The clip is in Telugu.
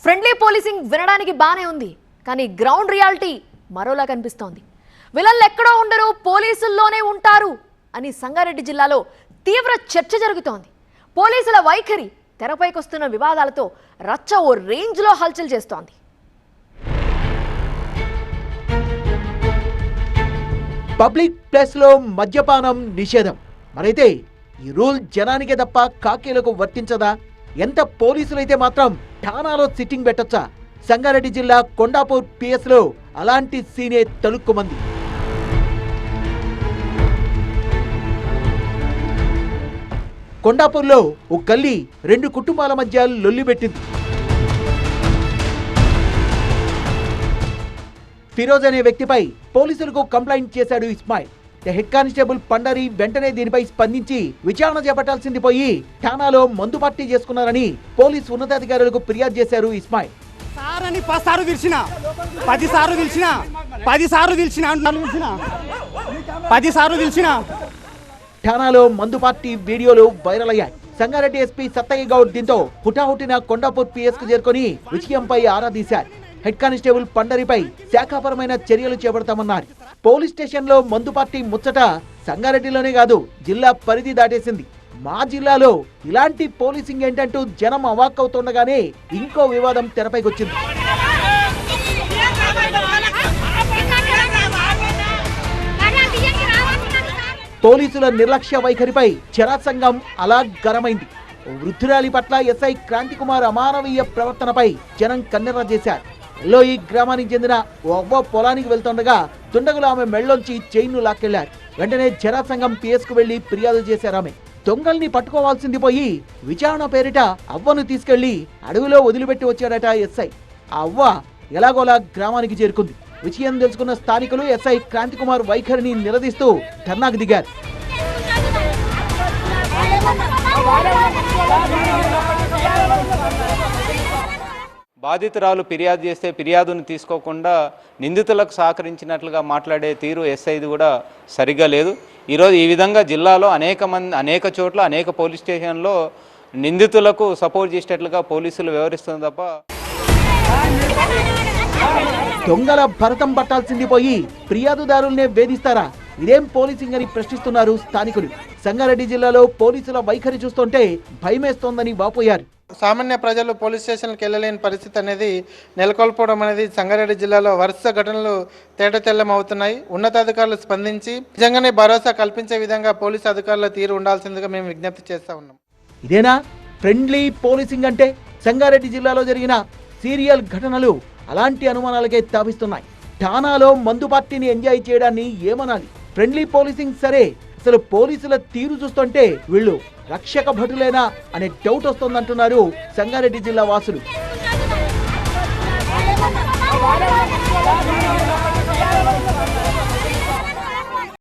ఫ్రెండ్లీ పోలీసింగ్ వినడానికి బానే ఉంది, కానీ గ్రౌండ్ రియాలిటీ మరోలా కనిపిస్తోంది. విలన్లు ఎక్కడో ఉండరు, పోలీసుల్లోనే ఉంటారు అని సంగారెడ్డి జిల్లాలో తీవ్ర చర్చ జరుగుతోంది. పోలీసుల వైఖరి తెరపైకొస్తున్న వివాదాలతో రచ్చ ఓ రేంజ్లో హల్చల్ చేస్తోంది. పబ్లిక్ ప్లేస్ లో మద్యపానం నిషేధం. మరైతే ఈ రూల్ జనానికే తప్ప కాకీలకు వర్తించదా? ఎంత పోలీసులైతే మాత్రం ఠానాలో సిట్టింగ్ పెట్టొచ్చా? సంగారెడ్డి జిల్లా కొండాపూర్ పిఎస్ లో అలాంటి సీనే తలుక్కుమంది. కొండాపూర్లో ఓ గల్లీ రెండు కుటుంబాల మధ్య లొల్లి పెట్టింది. ఫిరోజ్ అనే వ్యక్తిపై పోలీసులకు కంప్లైంట్ చేశాడు ఇస్మాయిల్. హెడ్ కానిస్టేబుల్ పండరి వెంటనే దీనిపై స్పందించి విచారణ చేపట్టాల్సింది పోయి ఠానాలో మందు పార్టీ చేసుకున్నారని పోలీసు ఉన్నతాధికారులకు ఫిర్యాదు చేశారు ఇస్మాయిల్. సారని 10 సార్లు పిలిచిన 10 సార్లు పిలిచిన 10 సార్లు పిలిచిన 10 సార్లు పిలిచిన ఠానాలో మందు పార్టీ వీడియోలు వైరల్ అయ్యాయి. సంగారెడ్డి ఎస్పీ సత్తయ్య గౌడ్ దీంతో హుటాహుటిన కొండాపూర్ పిఎస్ కు చేరుకొని విషయంపై ఆరా తీశారు. హెడ్ కానిస్టేబుల్ పండరిపై శాఖాపరమైన చర్యలు చేపడతామన్నారు. పోలీస్ స్టేషన్ లో మందు పార్టీ ముచ్చట సంగారెడ్డిలోనే కాదు, జిల్లా పరిధి దాటేసింది. మా జిల్లాలో ఇలాంటి పోలీసింగ్ ఏంటంటూ జనం అవాక్కవుతుండగానే ఇంకో వివాదం తెరపైకొచ్చింది. పోలీసుల నిర్లక్ష్య వైఖరిపై చరాసంగం అలా గరమైంది. వృద్ధురాలి పట్ల ఎస్ఐ క్రాంతికుమార్ అమానవీయ ప్రవర్తనపై జనం కన్నెర్ర చేశారు. ఎల్లోయి గ్రామానికి చెందిన ఓ అవ్వ పొలానికి వెళ్తుండగా దుండగులు ఆమె మెళ్ళలోంచి చైన్ను లాక్కెళ్లారు. వెంటనే జరాసంగం పిఎస్ కు వెళ్లి ఫిర్యాదు చేశారు. ఆమె దొంగల్ని పట్టుకోవాల్సింది పోయి విచారణ పేరిట అవ్వను తీసుకెళ్లి అడవిలో వదిలిపెట్టి వచ్చాడట ఎస్ఐ. ఆ అవ్వ ఎలాగోలా గ్రామానికి చేరుకుంది. విషయం తెలుసుకున్న స్థానికులు ఎస్ఐ క్రాంతికుమార్ వైఖరిని నిలదీస్తూ ధర్నాకు దిగారు. బాధితురాలు ఫిర్యాదు చేస్తే ఫిర్యాదును తీసుకోకుండా నిందితులకు సహకరించినట్లుగా మాట్లాడే తీరు ఎస్ఐది కూడా సరిగ్గా లేదు. ఈరోజు ఈ విధంగా జిల్లాలో అనేక చోట్ల అనేక పోలీస్ స్టేషన్లో నిందితులకు సపోర్ట్ చేసేటట్లుగా పోలీసులు వ్యవహరిస్తుంది తప్ప దొంగల భరతం పట్టాల్సింది పోయి ఫిర్యాదుదారుల్నే వేధిస్తారా? ఇదేం పోలీసింగ్ అని ప్రశ్నిస్తున్నారు స్థానికులు. సంగారెడ్డి జిల్లాలో పోలీసుల వైఖరి చూస్తుంటే భయమేస్తోందని వాపోయారు. సామాన్య ప్రజలు పోలీస్ స్టేషన్కి వెళ్ళలేని పరిస్థితి అనేది నెలకొల్పడం అనేది సంగారెడ్డి జిల్లాలో వరుస ఘటనలు తేటతెల్లం అవుతున్నాయి. ఉన్నతాధికారులు స్పందించి నిజంగానే భరోసా కల్పించే విధంగా పోలీసు అధికారుల తీరు ఉండాల్సిందిగా మేము విజ్ఞప్తి చేస్తూ ఉన్నాం. ఇదేనా ఫ్రెండ్లీ పోలీసింగ్ అంటే? సంగారెడ్డి జిల్లాలో జరిగిన సీరియల్ ఘటనలు అలాంటి అనుమానాలకే తావిస్తున్నాయి. ఠానాలో మందు పార్టీని ఎంజాయ్ చేయడాన్ని ఏమనాలి? ఫ్రెండ్లీ పోలీసింగ్ సరే, అసలు పోలీసుల తీరు చూస్తుంటే వీళ్ళు రక్షక భటులేనా అనే డౌట్ వస్తోందంటున్నారు సంగారెడ్డి జిల్లా వాసులు.